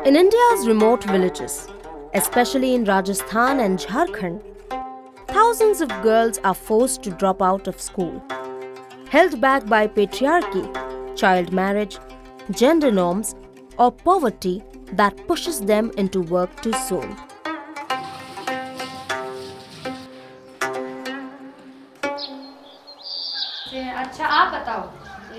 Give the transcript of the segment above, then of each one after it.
In India's remote villages, especially in Rajasthan and Jharkhand, thousands of girls are forced to drop out of school, held back by patriarchy, child marriage, gender norms, or poverty that pushes them into work too soon. अच्छा, आप बताओ।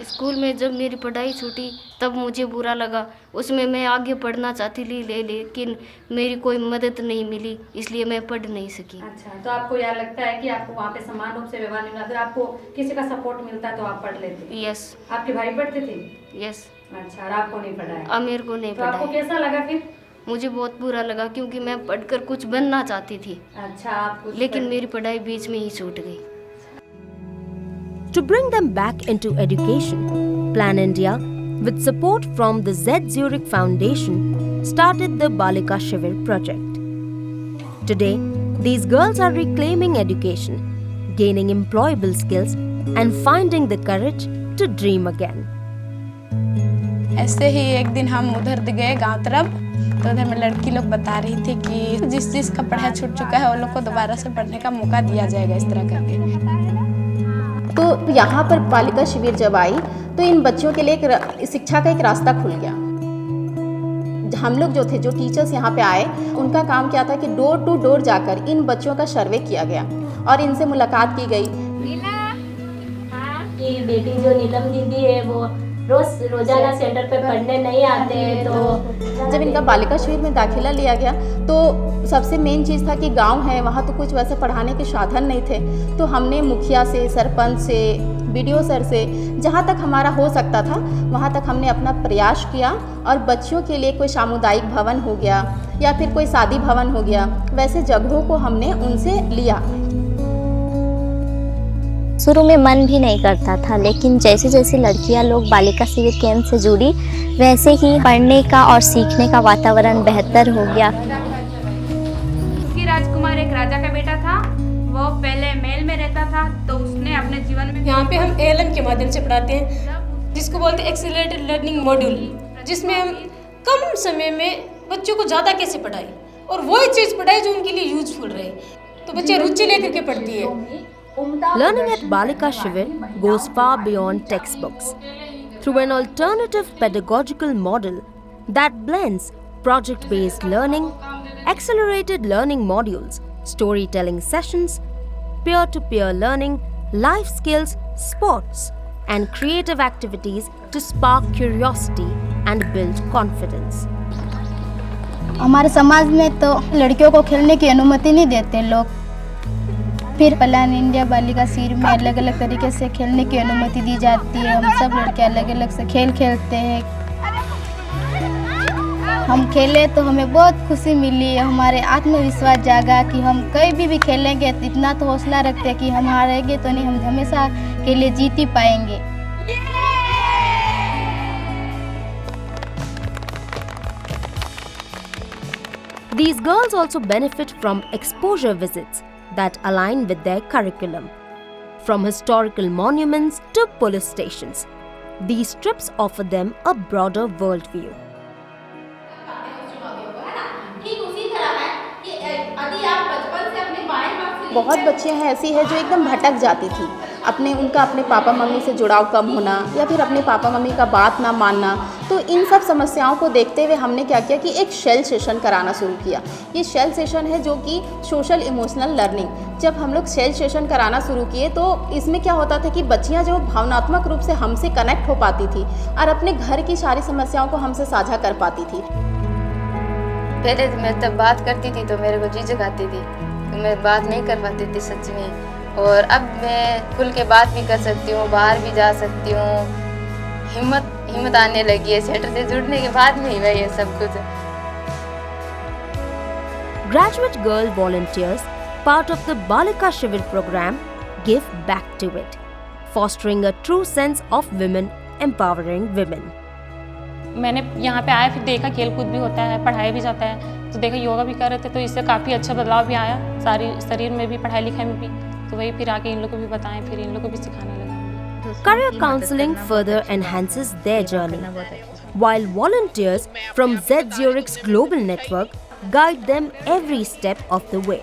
School में जब मेरी पढ़ाई छूटी तब मुझे बुरा लगा। उसमें मैं आगे पढ़ना चाहती थी लेकिन मेरी कोई मदद नहीं मिली, इसलिए मैं पढ़ नहीं सकी। अच्छा, तो आपको यह लगता है कि आपको वहाँ पे समान रूप से व्यवहार नहीं मिला, अगर आपको किसी का सपोर्ट मिलता तो आप पढ़ लेते? यस। आपके भाई पढ़ते थे? यस। अच्छा, और आपको नहीं पढ़ाया? अब मेरे को नहीं तो पढ़ाया। आपको कैसा लगा फिर? मुझे बहुत बुरा लगा क्योंकि मैं पढ़कर कुछ बनना चाहती थी। अच्छा, आप लेकिन मेरी पढ़ाई बीच में ही छूट गई। To bring them back into education, Plan India, with support from the Z Zurich Foundation, started the Balika Shivir project. Today, these girls are reclaiming education, gaining employable skills, and finding the courage to dream again. ऐसे ही एक दिन हम उधर गए गांव तरफ, तो उधर में लड़की लोग बता रही थी कि जिसका पढ़ाई छूट चुका है वो लोग को दोबारा से पढ़ने का मौका दिया जाएगा, इस तरह करके। तो यहाँ पर बालिका शिविर जब आई तो इन बच्चों के लिए एक शिक्षा का एक रास्ता खुल गया। हम लोग जो टीचर्स यहाँ पे आए, उनका काम क्या था कि डोर टू डोर जाकर इन बच्चों का सर्वे किया गया और इनसे मुलाकात की गई। कि बेटी जो नीलम दीदी है वो रोजाना सेंटर पे पढ़ने नहीं आते हैं, तो जब इनका बालिका शिविर में दाखिला लिया गया तो सबसे मेन चीज़ था कि गांव है, वहाँ तो कुछ वैसे पढ़ाने के साधन नहीं थे। तो हमने मुखिया से, सरपंच से, बीडीओ सर से, जहाँ तक हमारा हो सकता था वहाँ तक हमने अपना प्रयास किया और बच्चियों के लिए कोई सामुदायिक भवन हो गया या फिर कोई शादी भवन हो गया, वैसे जगहों को हमने उनसे लिया। शुरू में मन भी नहीं करता था, लेकिन जैसे जैसे लड़कियां लोग बालिका शिविर केंद्र से जुड़ी, वैसे ही पढ़ने का और सीखने का वातावरण बेहतर हो गया। राजकुमार एक राजा का बेटा था, वो पहले महल में रहता था, तो उसने अपने जीवन में यहाँ पे हम एएलएम के माध्यम से पढ़ाते हैं, जिसको बोलते हैं एक्सीलरेटेड लर्निंग मॉड्यूल, जिसमें हम कम समय में बच्चों को ज़्यादा कैसे पढ़ाएं और वही चीज़ पढ़ाएं जो उनके लिए यूजफुल रहे, तो बच्चे रुचि लेकर के पढ़ती है। Learning at Balika Shivir goes far beyond textbooks through an alternative pedagogical model that blends project-based learning, accelerated learning modules, storytelling sessions, peer-to-peer learning, life skills, sports, and creative activities to spark curiosity and build confidence. हमारे समाज में तो लड़कियों को खेलने की अनुमति नहीं देते लोग। फिर प्लान इंडिया बालिका शिविर में अलग अलग तरीके से खेलने की अनुमति दी जाती है। हम सब लड़के अलग अलग से खेल खेलते हैं। हम खेले तो हमें बहुत खुशी मिली, हमारे आत्मविश्वास जागा कि हम कहीं भी खेलेंगे तो इतना तो हौसला रखते हैं कि हम हारेंगे तो नहीं, हम हमेशा के लिए जीत ही पाएंगे। These girls also benefit from exposure visits that align with their curriculum. From historical monuments to police stations, these trips offer them a broader worldview. बहुत बच्चियां हैं ऐसी है जो एकदम भटक जाती थी, अपने पापा मम्मी से जुड़ाव कम होना या फिर अपने पापा मम्मी का बात ना मानना। तो इन सब समस्याओं को देखते हुए हमने क्या किया कि एक शेल सेशन कराना शुरू किया। ये शेल सेशन है जो कि सोशल इमोशनल लर्निंग। जब हम लोग शेल सेशन कराना शुरू किए तो इसमें क्या होता था कि बच्चियां जो भावनात्मक रूप से हमसे कनेक्ट हो पाती थी और अपने घर की सारी समस्याओं को हमसे साझा कर पाती थी। पहले मैं तब बात करती थी तो मेरे को झिझक आती थी, तो मैं बात नहीं कर पाती थी सच में, और अब मैं खुल के बात भी कर सकती हूँ, बाहर भी जा सकती हूँ। हिम्मत आने लगी है, सेंटर से जुड़ने के बाद में ही वही है सब कुछ। Graduate girl volunteers, part of the Balika Shivir program, give back to it, fostering a true sense of women empowering women. मैंने यहाँ पे आया, फिर देखा खेल कूद भी होता है, पढ़ाया भी जाता है, तो देखा योगा भी कर रहे थे, तो इससे काफ़ी अच्छा बदलाव भी आया सारी शरीर में भी, पढ़ाई लिखाई में भी। तो वही फिर आके इन लोग को भी बताएं, फिर इन लोग को भी सिखाने लगा। Career counseling further enhances their journey. while volunteers from Z Zurich's global network guide them every step of the way.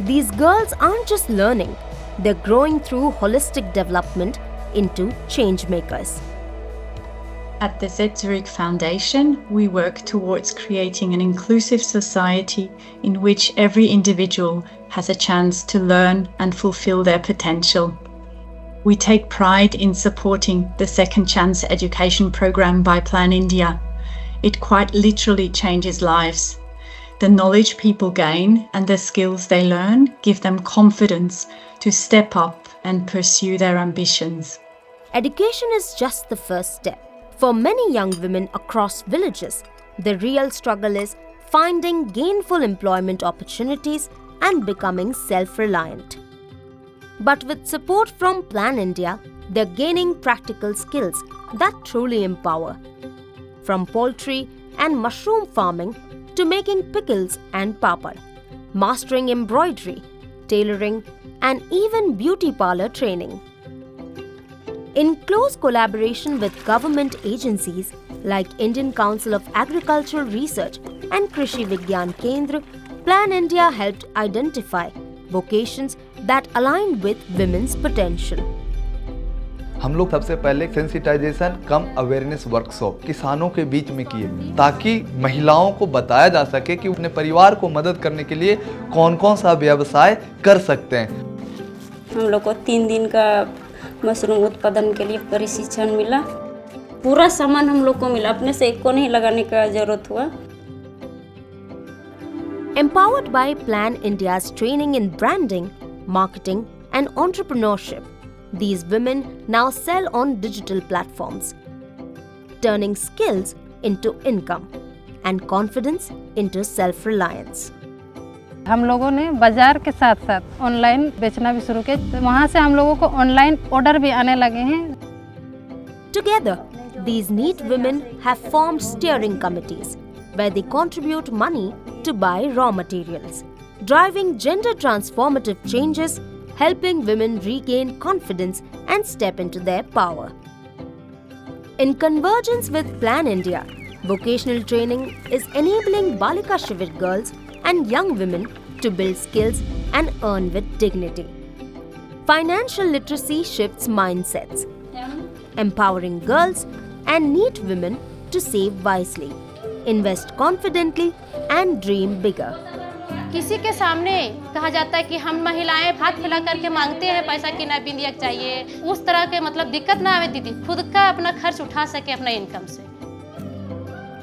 These girls aren't just learning, they're growing through holistic development into change makers. At the Z Zurich Foundation, we work towards creating an inclusive society in which every individual has a chance to learn and fulfill their potential. We take pride in supporting the Second Chance Education program by Plan India. It quite literally changes lives. The knowledge people gain and the skills they learn give them confidence to step up and pursue their ambitions. Education is just the first step. For many young women across villages, the real struggle is finding gainful employment opportunities and becoming self-reliant. But with support from Plan India, they're gaining practical skills that truly empower. From poultry and mushroom farming to making pickles and papad, mastering embroidery, tailoring, and even beauty parlor training. In close collaboration with government agencies like Indian Council of Agricultural Research and Krishi Vigyan Kendra, Plan India helped identify vocations that align with women's potential. हम लोग सबसे पहले sensitisation कम awareness workshop किसानों के बीच में किए ताकि महिलाओं को बताया जा सके कि अपने परिवार को मदद करने के लिए कौन कौन सा व्यवसाय कर सकते हैं। हम लोग को 3 दिन का मशरूम उत्पादन के लिए प्रशिक्षण मिला। पूरा सामान हम लोग को मिला, अपने से एक को नहीं लगाने का जरूरत हुआ। Empowered by Plan India's training in branding, marketing and entrepreneurship, these women now sell on digital platforms, turning skills into income and confidence into self-reliance. हम लोगों ने बाजार के साथ साथ ऑनलाइन बेचना भी शुरू किया, तो वहाँ से हम लोगों को ऑनलाइन ऑर्डर भी आने लगे हैं। Together, these neat women have formed steering committees where they contribute money to buy raw materials, driving gender transformative changes, helping women regain confidence and step into their power. In convergence with Plan India, vocational training is enabling Balika Shivir girls and young women to build skills and earn with dignity. Financial literacy shifts mindsets, empowering girls and neat women to save wisely, invest confidently and dream bigger. किसी के सामने कहा जाता है कि हम महिलाएं हाथ फैला करके मांगते हैं पैसा कि ना बिंदिया चाहिए, उस तरह के मतलब दिक्कत ना आवे दीदी, खुद का अपना खर्च उठा सके अपना इनकम से।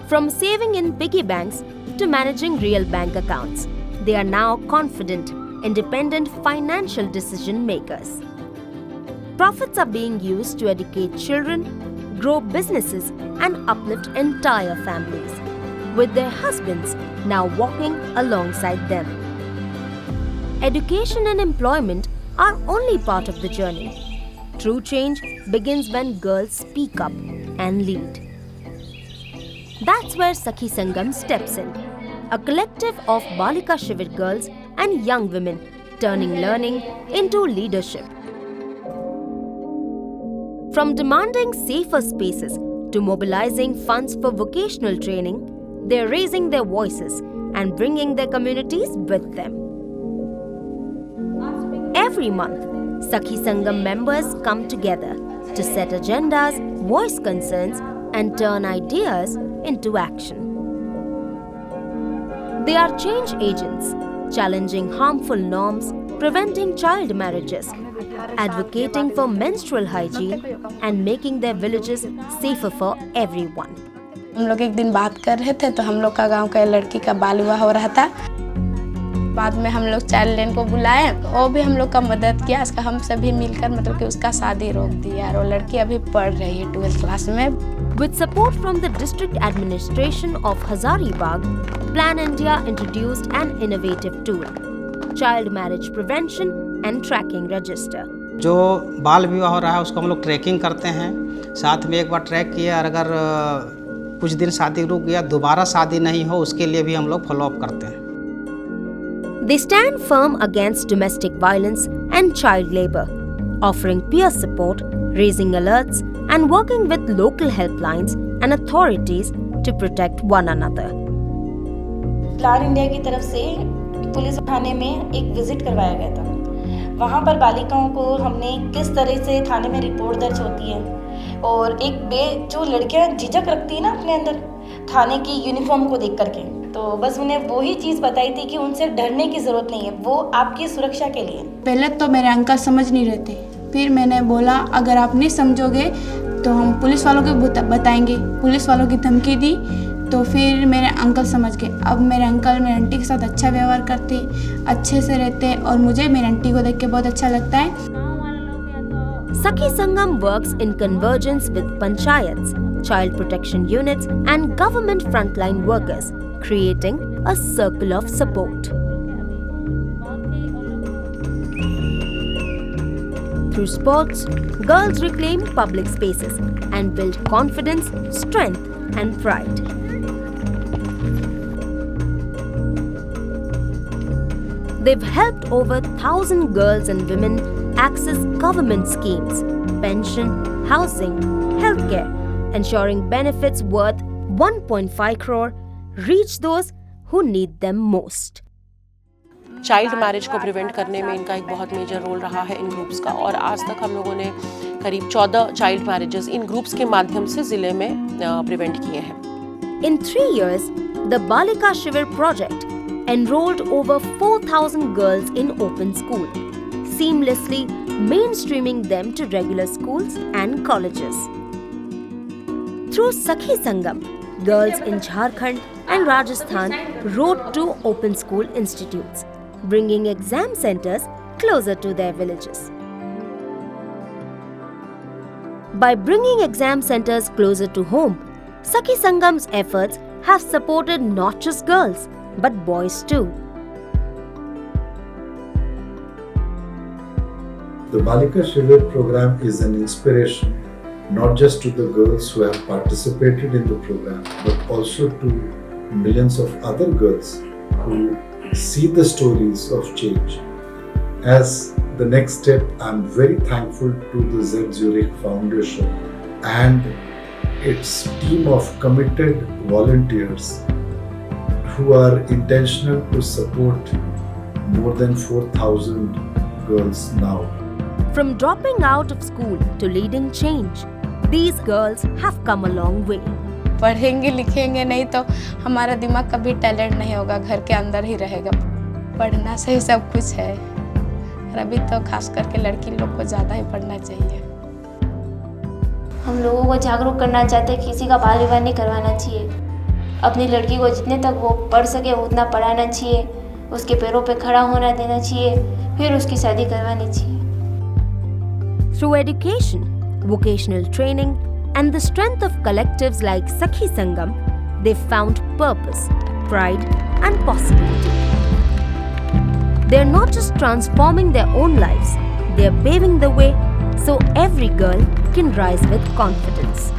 From saving in piggy banks to managing real bank accounts, they are now confident, independent financial decision makers. Profits are being used to educate children, grow businesses and uplift entire families, with their husbands now walking alongside them. Education and employment are only part of the journey. True change begins when girls speak up and lead. That's where Sakhi Sangam steps in, a collective of Balika Shivir girls and young women turning learning into leadership. From demanding safer spaces to mobilizing funds for vocational training, they're raising their voices and bringing their communities with them. Every month, Sakhi Sangam members come together to set agendas, voice concerns, and turn ideas into action. They are change agents, challenging harmful norms, preventing child marriages, advocating for menstrual hygiene, and making their villages safer for everyone. हम लोग एक दिन बात कर रहे थे तो हम लोग का गांव का लड़की का बाल विवाह हो रहा था। बाद में हम लोग चाइल्ड लाइन को बुलाए, वो भी हम लोग का मदद किया, इसका हम सभी मिलकर मतलब कि उसका शादी रोक दिया और वो लड़की अभी पढ़ रही है 12th क्लास में। With support from the district administration of Hazaribagh, Plan India introduced an innovative tool, Child Marriage Prevention and Tracking Register. जो बाल विवाह हो रहा है उसको हम लोग ट्रैकिंग करते हैं, साथ में एक बार ट्रैक किया और अगर कुछ दिन शादी रुक गया, दोबारा शादी नहीं हो उसके लिए भी हम लोग फॉलो अप करते हैं। They stand firm against domestic violence and child labor, offering peer support, raising alerts and working with local helplines and authorities to protect one another. Plan India की तरफ से पुलिस थाने में एक विजिट करवाया गया था। वहाँ पर बालिकाओं को हमने किस तरह से थाने में रिपोर्ट दर्ज होती है और जो लड़कियाँ झिझक रखती है ना अपने अंदर थाने की यूनिफॉर्म को देख करके, तो बस उन्हें वही चीज़ बताई थी कि उनसे डरने की ज़रूरत नहीं है, वो आपकी सुरक्षा के लिए। पहले तो मेरे अंकल समझ नहीं रहे थे, फिर मैंने बोला अगर आप नहीं समझोगे तो हम पुलिस वालों को बताएंगे। पुलिस वालों की धमकी दी तो फिर मेरे अंकल समझ गए। अब मेरे अंकल मेरी आंटी के साथ अच्छा व्यवहार करते, अच्छे से रहते और मुझे मेरी आंटी को देख के बहुत अच्छा लगता है। Sakhi Sangam works in convergence with panchayats, child protection units and government frontline workers, creating a circle of support. Through sports, girls reclaim public spaces and build confidence, strength and pride. They've helped over 1,000 girls and women access government schemes, pension, housing, healthcare, ensuring benefits worth 1.5 crore reach those who need them most. Child marriage को prevent करने में इनका एक बहुत major role रहा है इन groups का, और आज तक हम लोगों ने करीब 14 चाइल्ड मैरिजेस इन ग्रुप्स के माध्यम से जिले में प्रिवेंट किए हैं। In 3 years, the Balika Shivir project enrolled over 4,000 girls in open school, seamlessly mainstreaming them to regular schools and colleges. Through Sakhi Sangam, girls in Jharkhand and Rajasthan wrote to open school institutes, bringing exam centers closer to their villages. By bringing exam centers closer to home, Sakhi Sangam's efforts have supported not just girls, but boys too. The Balika Shivir program is an inspiration not just to the girls who have participated in the program, but also to millions of other girls who see the stories of change. As the next step, I am very thankful to the Z Zurich Foundation and its team of committed volunteers who are intentional to support more than 4,000 girls now. From dropping out of school to leading change, these girls have come a long way. पढ़ेंगे लिखेंगे नहीं तो हमारा दिमाग कभी talent नहीं होगा, घर के अंदर ही रहेगा। पढ़ना से ही सब कुछ है, और अभी तो खास करके लड़की लोग को ज़्यादा ही पढ़ना चाहिए। हम लोगों को जागरूक करना चाहते हैं, किसी का बाल विवाह नहीं करवाना चाहिए। अपनी लड़की को जितने तक वो पढ़ सके उतना पढ़ाना चाहिए, उसके पैरों पे खड़ा होना देना चाहिए, फिर उसकी शादी करवानी चाहिए। Through education, vocational training, and the strength of collectives like Sakhi Sangam, they found purpose, pride, and possibility. They're not just transforming their own lives, they're paving the way so every girl can rise with confidence.